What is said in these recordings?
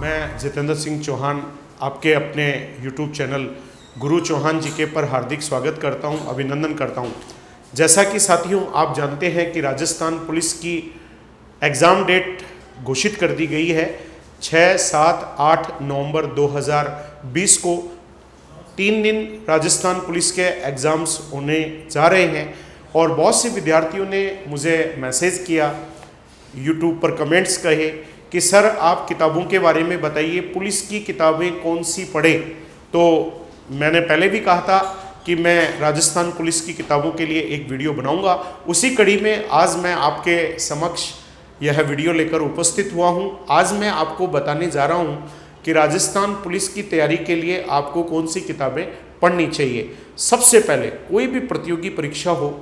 मैं जितेंद्र सिंह चौहान आपके अपने YouTube चैनल गुरु चौहान जी के पर हार्दिक स्वागत करता हूं, अभिनंदन करता हूं। जैसा कि साथियों आप जानते हैं कि राजस्थान पुलिस की एग्ज़ाम डेट घोषित कर दी गई है 6, 7, 8 नवंबर 2020 को 3 दिन राजस्थान पुलिस के एग्ज़ाम्स होने जा रहे हैं और बहुत से विद्यार्थियों ने मुझे मैसेज किया, YouTube पर कमेंट्स कहे कि सर आप किताबों के बारे में बताइए, पुलिस की किताबें कौन सी पढ़ें। तो मैंने पहले भी कहा था कि मैं राजस्थान पुलिस की किताबों के लिए एक वीडियो बनाऊंगा। उसी कड़ी में आज मैं आपके समक्ष यह वीडियो लेकर उपस्थित हुआ हूं। आज मैं आपको बताने जा रहा हूं कि राजस्थान पुलिस की तैयारी के लिए आपको कौन सी किताबें पढ़नी चाहिए। सबसे पहले कोई भी प्रतियोगी परीक्षा हो,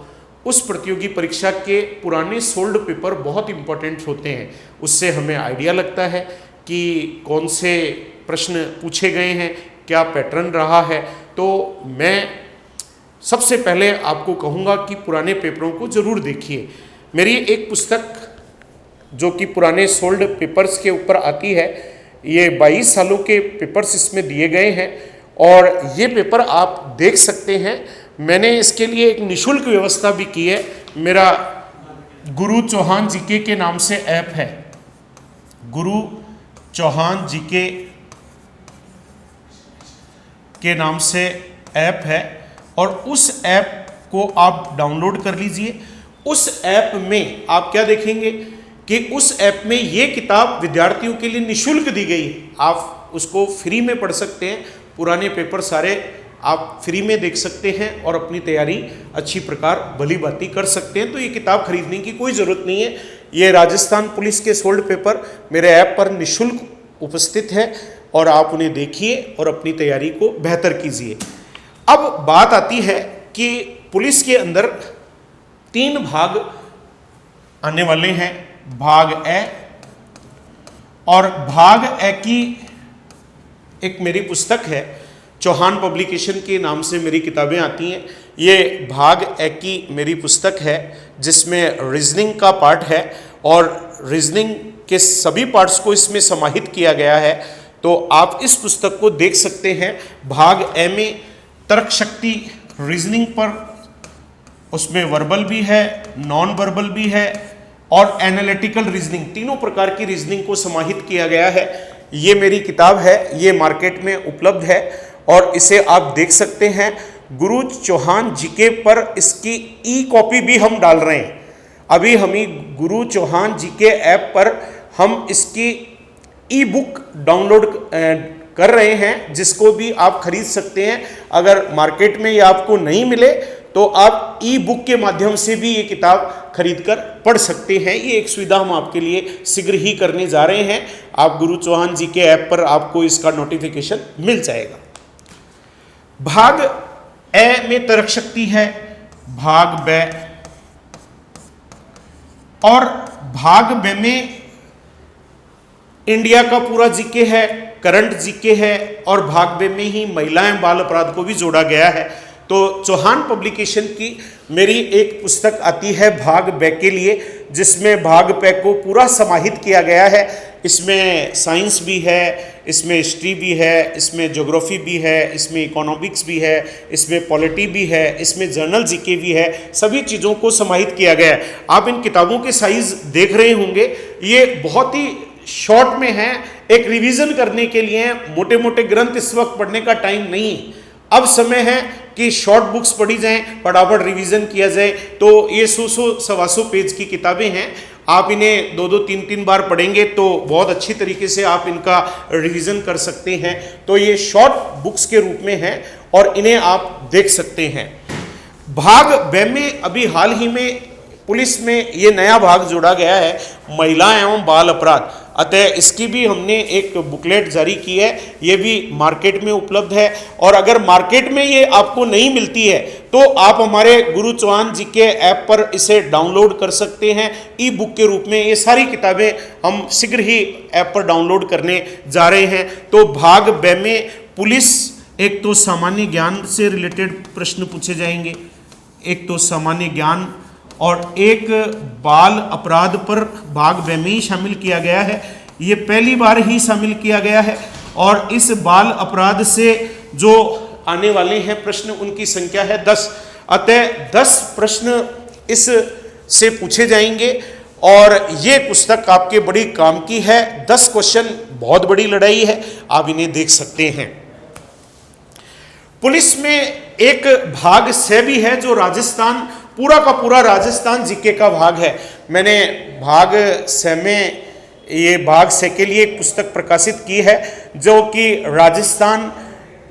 उस प्रतियोगी परीक्षा के पुराने सोल्ड पेपर बहुत इंपॉर्टेंट होते हैं। उससे हमें आइडिया लगता है कि कौन से प्रश्न पूछे गए हैं, क्या पैटर्न रहा है। तो मैं सबसे पहले आपको कहूँगा कि पुराने पेपरों को ज़रूर देखिए। मेरी एक पुस्तक जो कि पुराने सोल्ड पेपर्स के ऊपर आती है, ये 22 सालों के पेपर्स इसमें दिए गए हैं और ये पेपर आप देख सकते हैं। मैंने इसके लिए एक निशुल्क व्यवस्था भी की है। मेरा गुरु चौहान जीके के नाम से ऐप है, गुरु चौहान जीके के नाम से ऐप है और उस ऐप को आप डाउनलोड कर लीजिए। उस ऐप में आप क्या देखेंगे कि उस ऐप में ये किताब विद्यार्थियों के लिए निशुल्क दी गई है। आप उसको फ्री में पढ़ सकते हैं। पुराने पेपर सारे आप फ्री में देख सकते हैं और अपनी तैयारी अच्छी प्रकार भली भांति कर सकते हैं। तो ये किताब खरीदने की कोई ज़रूरत नहीं है। ये राजस्थान पुलिस के सोल्ड पेपर मेरे ऐप पर निशुल्क उपस्थित है और आप उन्हें देखिए और अपनी तैयारी को बेहतर कीजिए। अब बात आती है कि पुलिस के अंदर 3 भाग आने वाले हैं, भाग ए और भाग ए की एक मेरी पुस्तक है, चौहान पब्लिकेशन के नाम से मेरी किताबें आती हैं। ये भाग ए की मेरी पुस्तक है जिसमें रीजनिंग का पार्ट है और रीजनिंग के सभी पार्ट्स को इसमें समाहित किया गया है। तो आप इस पुस्तक को देख सकते हैं। भाग ए में तर्क शक्ति रीजनिंग पर, उसमें वर्बल भी है, नॉन वर्बल भी है और एनालिटिकल रीजनिंग, तीनों प्रकार की रीजनिंग को समाहित किया गया है। ये मेरी किताब है, ये मार्केट में उपलब्ध है और इसे आप देख सकते हैं। गुरु चौहान जीके पर इसकी ई कॉपी भी हम डाल रहे हैं। अभी हम गुरु चौहान जीके ऐप पर हम इसकी ई बुक डाउनलोड कर रहे हैं, जिसको भी आप खरीद सकते हैं। अगर मार्केट में ये आपको नहीं मिले तो आप ई बुक के माध्यम से भी ये किताब खरीदकर पढ़ सकते हैं। ये एक सुविधा हम आपके लिए शीघ्र ही करने जा रहे हैं। आप गुरु चौहान जी के ऐप पर आपको इसका नोटिफिकेशन मिल जाएगा। भाग ए में तर्क शक्ति है, भाग बे और भाग बे में इंडिया का पूरा जीके है, करंट जीके है और भाग बे में ही महिलाएं बाल अपराध को भी जोड़ा गया है। तो चौहान पब्लिकेशन की मेरी एक पुस्तक आती है भाग बे के लिए, जिसमें भाग बे को पूरा समाहित किया गया है। इसमें साइंस भी है, इसमें हिस्ट्री भी है, इसमें ज्योग्राफी भी है, इसमें इकोनॉमिक्स भी है, इसमें पॉलिटी भी है, इसमें जर्नल जीके भी है। सभी चीज़ों को समाहित किया गया है। आप इन किताबों के साइज देख रहे होंगे, ये बहुत ही शॉर्ट में है, एक रिवीजन करने के लिए। मोटे मोटे ग्रंथ इस वक्त पढ़ने का टाइम नहीं है। अब समय है कि शॉर्ट बुक्स पढ़ी जाएं, फटाफट रिवीजन किया जाए। तो ये 100-125 पेज की किताबें हैं। आप इन्हें 2-2, 3-3 बार पढ़ेंगे तो बहुत अच्छी तरीके से आप इनका रिवीजन कर सकते हैं। तो ये शॉर्ट बुक्स के रूप में हैं और इन्हें आप देख सकते हैं। भाग बे में अभी हाल ही में पुलिस में ये नया भाग जोड़ा गया है, महिला एवं बाल अपराध। अतः इसकी भी हमने एक बुकलेट जारी की है, ये भी मार्केट में उपलब्ध है। और अगर मार्केट में ये आपको नहीं मिलती है तो आप हमारे गुरु चौहान जी के ऐप पर इसे डाउनलोड कर सकते हैं ई बुक के रूप में। ये सारी किताबें हम शीघ्र ही ऐप पर डाउनलोड करने जा रहे हैं। तो भाग बे में पुलिस, एक तो सामान्य ज्ञान से रिलेटेड प्रश्न पूछे जाएंगे, एक तो सामान्य ज्ञान और एक बाल अपराध पर भाग बे में ही शामिल किया गया है। ये पहली बार ही शामिल किया गया है और इस बाल अपराध से जो आने वाले हैं प्रश्न उनकी संख्या है 10। अतः 10 प्रश्न इस से पूछे जाएंगे और ये पुस्तक आपके बड़ी काम की है। 10 क्वेश्चन, बहुत बड़ी लड़ाई है, आप इन्हें देख सकते हैं। पुलिस में एक भाग से भी है जो राजस्थान, पूरा का पूरा राजस्थान जीके का भाग है। मैंने भाग से में ये भाग से के लिए एक पुस्तक प्रकाशित की है जो कि राजस्थान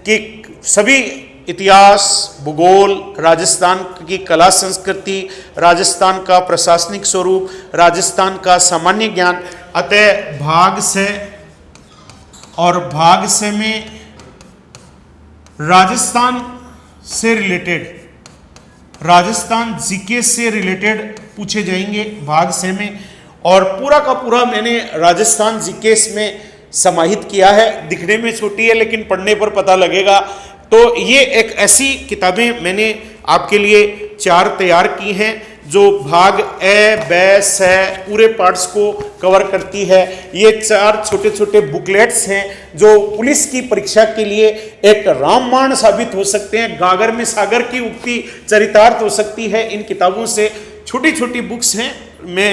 की सभी इतिहास, भूगोल, राजस्थान की कला संस्कृति, राजस्थान का प्रशासनिक स्वरूप, राजस्थान का सामान्य ज्ञान। अतः भाग से और भाग से में राजस्थान से रिलेटेड, राजस्थान जीके से रिलेटेड पूछे जाएंगे भाग से में। और पूरा का पूरा मैंने राजस्थान जीके में समाहित किया है। दिखने में छोटी है लेकिन पढ़ने पर पता लगेगा। तो ये एक ऐसी किताबें मैंने आपके लिए 4 तैयार की हैं जो भाग ए, ब, स पूरे पार्ट्स को कवर करती है। ये 4 छोटे छोटे बुकलेट्स हैं जो पुलिस की परीक्षा के लिए एक रामबाण साबित हो सकते हैं। गागर में सागर की उक्ति चरितार्थ हो सकती है इन किताबों से। छोटी छोटी बुक्स हैं। मैं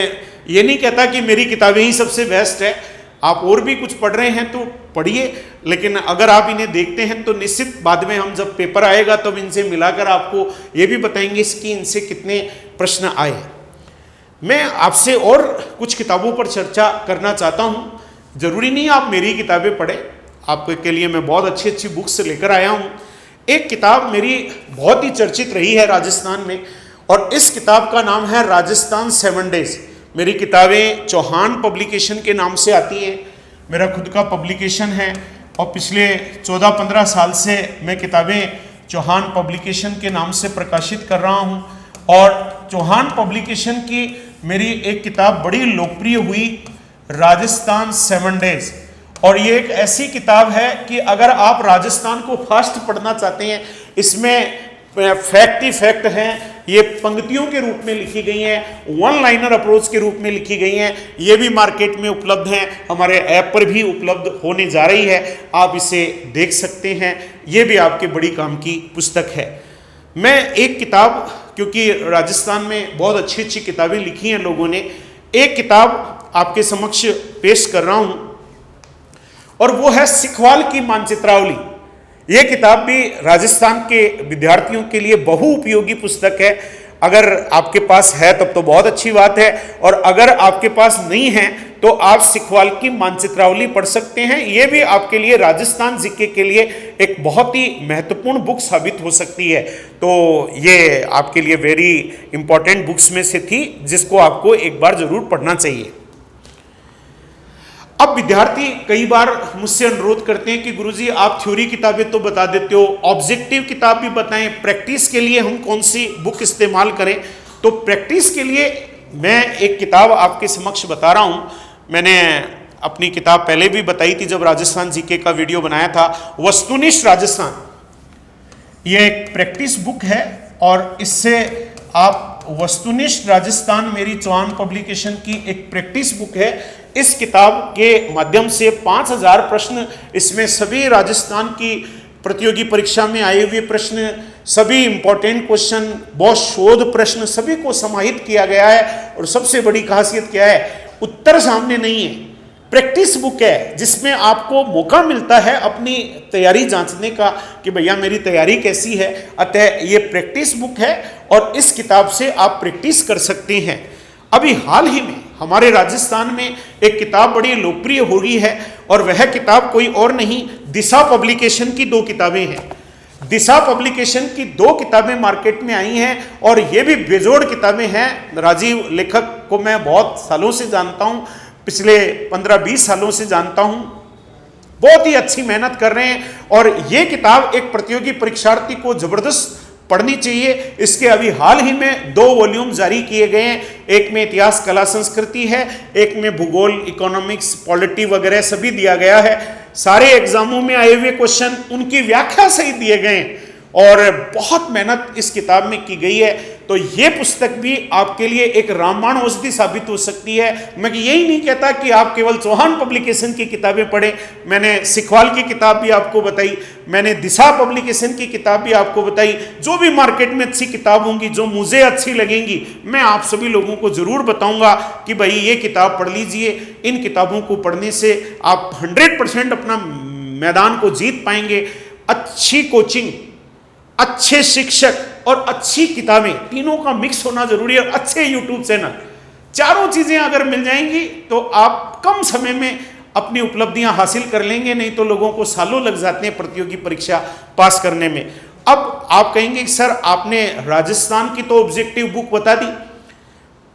ये नहीं कहता कि मेरी किताबें ही सबसे बेस्ट है, आप और भी कुछ पढ़ रहे हैं तो पढ़िए, लेकिन अगर आप इन्हें देखते हैं तो निश्चित बाद में हम जब पेपर आएगा तब इनसे मिलाकर आपको ये भी बताएंगे कि इनसे कितने प्रश्न आए। मैं आपसे और कुछ किताबों पर चर्चा करना चाहता हूँ। जरूरी नहीं आप मेरी किताबें पढ़ें, आपके लिए मैं बहुत अच्छी अच्छी बुक्स लेकर आया हूँ। एक किताब मेरी बहुत ही चर्चित रही है राजस्थान में और इस किताब का नाम है राजस्थान 7 डेज। मेरी किताबें चौहान पब्लिकेशन के नाम से आती हैं। मेरा खुद का पब्लिकेशन है और पिछले 14-15 साल से मैं किताबें चौहान पब्लिकेशन के नाम से प्रकाशित कर रहा हूं। और चौहान पब्लिकेशन की मेरी एक किताब बड़ी लोकप्रिय हुई, राजस्थान 7 डेज। और ये एक ऐसी किताब है कि अगर आप राजस्थान को फास्ट पढ़ना चाहते हैं, इसमें फैक्ट ही फैक्ट हैं। ये पंक्तियों के रूप में लिखी गई हैं, 1 लाइनर अप्रोच के रूप में लिखी गई हैं। ये भी मार्केट में उपलब्ध हैं, हमारे ऐप पर भी उपलब्ध होने जा रही है, आप इसे देख सकते हैं। ये भी आपके बड़ी काम की पुस्तक है। मैं एक किताब, क्योंकि राजस्थान में बहुत अच्छी अच्छी किताबें लिखी हैं लोगों ने, एक किताब आपके समक्ष पेश कर रहा हूं और वो है सिखवाल की मानचित्रावली। ये किताब भी राजस्थान के विद्यार्थियों के लिए बहु उपयोगी पुस्तक है। अगर आपके पास है तब तो बहुत अच्छी बात है, और अगर आपके पास नहीं है तो आप सिखवाल की मानचित्रावली पढ़ सकते हैं। ये भी आपके लिए राजस्थान जीके के लिए एक बहुत ही महत्वपूर्ण बुक साबित हो सकती है। तो ये आपके लिए वेरी इंपॉर्टेंट बुक्स में से थी जिसको आपको एक बार जरूर पढ़ना चाहिए। अब विद्यार्थी कई बार मुझसे अनुरोध करते हैं कि गुरुजी आप थ्योरी किताबें तो बता देते हो, ऑब्जेक्टिव किताब भी बताएं, प्रैक्टिस के लिए हम कौन सी बुक इस्तेमाल करें। तो प्रैक्टिस के लिए मैं एक किताब आपके समक्ष बता रहा हूं। मैंने अपनी किताब पहले भी बताई थी जब राजस्थान जीके का वीडियो बनाया था, वस्तुनिष्ठ राजस्थान। यह एक प्रैक्टिस बुक है और इससे आप वस्तुनिष्ठ राजस्थान मेरी चौहान पब्लिकेशन की एक प्रैक्टिस बुक है। इस किताब के माध्यम से 5000 प्रश्न, इसमें सभी राजस्थान की प्रतियोगी परीक्षा में आए हुए प्रश्न, सभी इंपॉर्टेंट क्वेश्चन, बहुत शोध प्रश्न, सभी को समाहित किया गया है। और सबसे बड़ी खासियत क्या है, उत्तर सामने नहीं है, प्रैक्टिस बुक है जिसमें आपको मौका मिलता है अपनी तैयारी जांचने का कि भैया मेरी तैयारी कैसी है। अतः ये प्रैक्टिस बुक है और इस किताब से आप प्रैक्टिस कर सकते हैं। अभी हाल ही में हमारे राजस्थान में एक किताब बड़ी लोकप्रिय हो गई है और वह किताब कोई और नहीं, दिशा पब्लिकेशन की 2 किताबें हैं। दिशा पब्लिकेशन की 2 किताबें मार्केट में आई हैं और ये भी बेजोड़ किताबें हैं। राजीव लेखक को मैं बहुत सालों से जानता हूं, पिछले 15-20 सालों से जानता हूं, बहुत ही अच्छी मेहनत कर रहे हैं। और ये किताब एक प्रतियोगी परीक्षार्थी को जबरदस्त पढ़नी चाहिए। इसके अभी हाल ही में 2 वॉल्यूम जारी किए गए हैं, एक में इतिहास कला संस्कृति है, एक में भूगोल, इकोनॉमिक्स, पॉलिटी वगैरह सभी दिया गया है। सारे एग्जामों में आए हुए क्वेश्चन उनकी व्याख्या सहित दिए गए हैं और बहुत मेहनत इस किताब में की गई है। तो ये पुस्तक भी आपके लिए एक रामबाण औषधि साबित हो सकती है। मैं यही नहीं कहता कि आप केवल चौहान पब्लिकेशन की किताबें पढ़ें, मैंने सिखवाल की किताब भी आपको बताई, मैंने दिशा पब्लिकेशन की किताब भी आपको बताई। जो भी मार्केट में अच्छी किताब होंगी, जो मुझे अच्छी लगेंगी, मैं आप सभी लोगों को जरूर बताऊंगा कि भाई ये किताब पढ़ लीजिए। इन किताबों को पढ़ने से आप 100% अपना मैदान को जीत पाएंगे। अच्छी कोचिंग, अच्छे शिक्षक और अच्छी किताबें, तीनों का मिक्स होना जरूरी है। अच्छे यूट्यूब चैनल, चारों चीजें अगर मिल जाएंगी तो आप कम समय में अपनी उपलब्धियां हासिल कर लेंगे। नहीं तो लोगों को सालों लग जाते हैं प्रतियोगी परीक्षा पास करने में। अब आप कहेंगे कि सर आपने राजस्थान की तो ऑब्जेक्टिव बुक बता दी,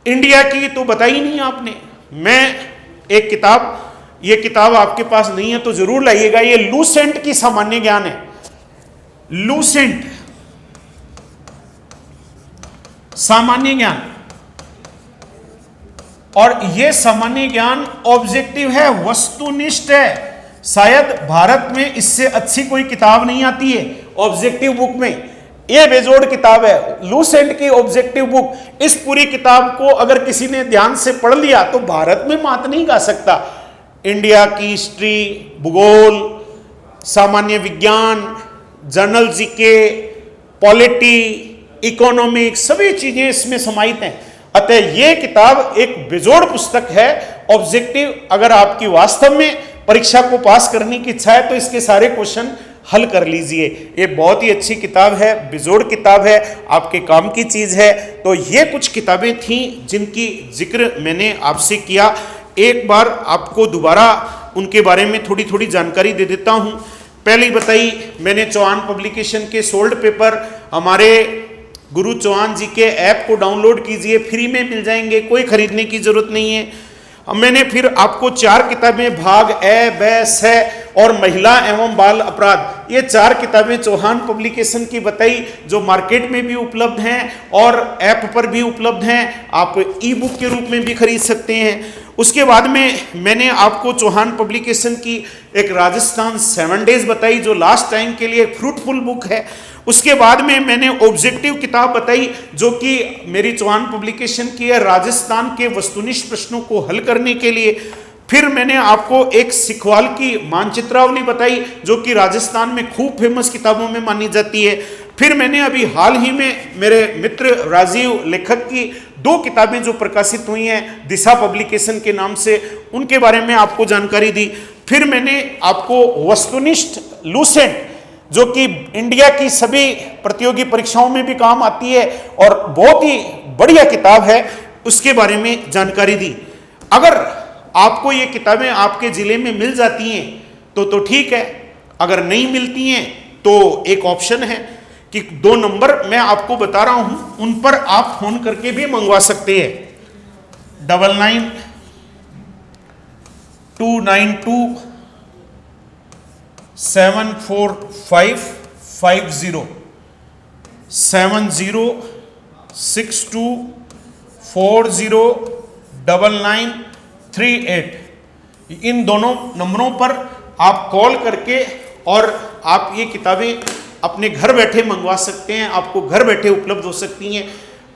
इंडिया की तो बताई नहीं आपने। मैं एक किताब, ये किताब आपके पास नहीं है तो जरूर लाइएगा, ये लूसेंट की सामान्य ज्ञान है। लूसेंट सामान्य ज्ञान, और यह सामान्य ज्ञान ऑब्जेक्टिव है, वस्तुनिष्ठ है। शायद भारत में इससे अच्छी कोई किताब नहीं आती है ऑब्जेक्टिव बुक में। यह बेजोड़ किताब है लूसेंट की ऑब्जेक्टिव बुक। इस पूरी किताब को अगर किसी ने ध्यान से पढ़ लिया तो भारत में मात नहीं गा सकता। इंडिया की हिस्ट्री, भूगोल, सामान्य विज्ञान, जर्नल जीके, पॉलिटी, इकोनॉमिक्स, सभी चीजें इसमें समाहित हैं। अतः यह किताब एक बेजोड़ पुस्तक है ऑब्जेक्टिव। अगर आपकी वास्तव में परीक्षा को पास करने की इच्छा है तो इसके सारे क्वेश्चन हल कर लीजिए। ये बहुत ही अच्छी किताब है, बेजोड़ किताब है, आपके काम की चीज है। तो ये कुछ किताबें थी जिनकी जिक्र मैंने आपसे किया। एक बार आपको दोबारा उनके बारे में थोड़ी थोड़ी जानकारी दे देता हूं। पहले बताई मैंने चौहान पब्लिकेशन के सोल्ड पेपर, हमारे गुरु चौहान जी के ऐप को डाउनलोड कीजिए, फ्री में मिल जाएंगे, कोई खरीदने की जरूरत नहीं है। मैंने फिर आपको 4 किताबें, भाग ए, ब, स और महिला एवं बाल अपराध, ये 4 किताबें चौहान पब्लिकेशन की बताई, जो मार्केट में भी उपलब्ध हैं और ऐप पर भी उपलब्ध हैं। आप ई बुक के रूप में भी खरीद सकते हैं। उसके बाद में मैंने आपको चौहान पब्लिकेशन की एक राजस्थान 7 डेज बताई, जो लास्ट टाइम के लिए फ्रूटफुल बुक है। उसके बाद में मैंने ऑब्जेक्टिव किताब बताई, जो कि मेरी चौहान पब्लिकेशन की है, राजस्थान के वस्तुनिष्ठ प्रश्नों को हल करने के लिए। फिर मैंने आपको एक सिखवाल की मानचित्रावली बताई, जो कि राजस्थान में खूब फेमस किताबों में मानी जाती है। फिर मैंने अभी हाल ही में मेरे मित्र राजीव लेखक की 2 किताबें जो प्रकाशित हुई हैं दिशा पब्लिकेशन के नाम से, उनके बारे में आपको जानकारी दी। फिर मैंने आपको वस्तुनिष्ठ लूसेंट, जो कि इंडिया की सभी प्रतियोगी परीक्षाओं में भी काम आती है और बहुत ही बढ़िया किताब है, उसके बारे में जानकारी दी। अगर आपको ये किताबें आपके जिले में मिल जाती हैं तो ठीक है, अगर नहीं मिलती हैं तो एक ऑप्शन है कि 2 नंबर मैं आपको बता रहा हूं, उन पर आप फोन करके भी मंगवा सकते हैं। 99 292 74550 7062409938, इन दोनों नंबरों पर आप कॉल करके और आप ये किताबें अपने घर बैठे मंगवा सकते हैं, आपको घर बैठे उपलब्ध हो सकती हैं।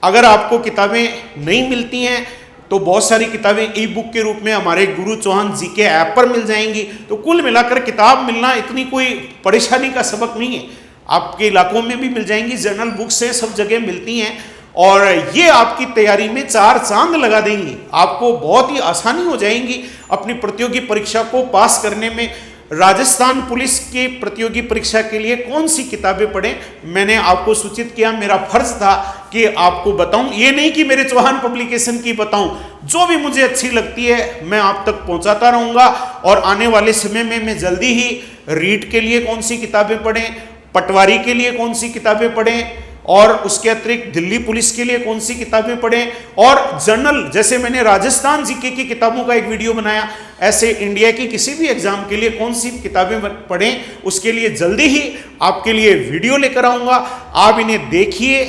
अगर आपको किताबें नहीं मिलती हैं तो बहुत सारी किताबें ई बुक के रूप में हमारे गुरु चौहान जी के ऐप पर मिल जाएंगी। तो कुल मिलाकर किताब मिलना इतनी कोई परेशानी का सबक नहीं है, आपके इलाकों में भी मिल जाएंगी, जर्नल बुक से सब जगह मिलती हैं और ये आपकी तैयारी में 4 चांद लगा देंगी। आपको बहुत ही आसानी हो जाएंगी अपनी प्रतियोगी परीक्षा को पास करने में। राजस्थान पुलिस की प्रतियोगी परीक्षा के लिए कौन सी किताबें पढ़ें, मैंने आपको सूचित किया। मेरा फर्ज था कि आपको बताऊं, ये नहीं कि मेरे चौहान पब्लिकेशन की बताऊं, जो भी मुझे अच्छी लगती है मैं आप तक पहुंचाता रहूंगा। और आने वाले समय में मैं जल्दी ही रीट के लिए कौन सी किताबें पढ़ें, पटवारी के लिए कौन सी किताबें पढ़ें और उसके अतिरिक्त दिल्ली पुलिस के लिए कौन सी किताबें पढ़ें, और जर्नल जैसे मैंने राजस्थान जीके की किताबों का एक वीडियो बनाया, ऐसे इंडिया की किसी भी एग्जाम के लिए कौन सी किताबें पढ़ें, उसके लिए जल्दी ही आपके लिए वीडियो लेकर आऊंगा। आप इन्हें देखिए,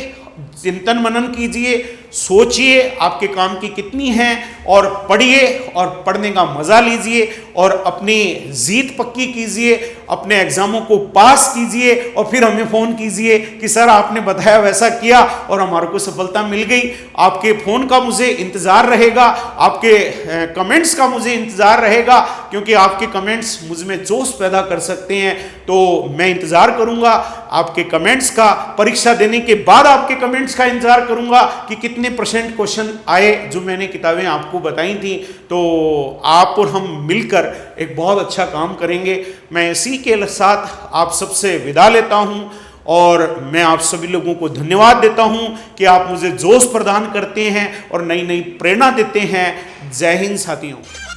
चिंतन मनन कीजिए, सोचिए आपके काम की कितनी है और पढ़िए और पढ़ने का मज़ा लीजिए और अपनी जीत पक्की कीजिए, अपने एग्जामों को पास कीजिए और फिर हमें फ़ोन कीजिए कि सर आपने बताया वैसा किया और हमारे को सफलता मिल गई। आपके फ़ोन का मुझे इंतज़ार रहेगा, आपके कमेंट्स का मुझे इंतज़ार रहेगा, क्योंकि आपके कमेंट्स मुझ में जोश पैदा कर सकते हैं। तो मैं इंतज़ार करूंगा आपके कमेंट्स का, परीक्षा देने के बाद आपके कमेंट्स का इंतज़ार करूंगा कि कितने % क्वेश्चन आए जो मैंने किताबें आपको बताई थी। तो आप और हम मिलकर एक बहुत अच्छा काम करेंगे। मैं इसी के साथ आप सबसे विदा लेता हूं और मैं आप सभी लोगों को धन्यवाद देता हूं कि आप मुझे जोश प्रदान करते हैं और नई नई प्रेरणा देते हैं। जय हिंद साथियों।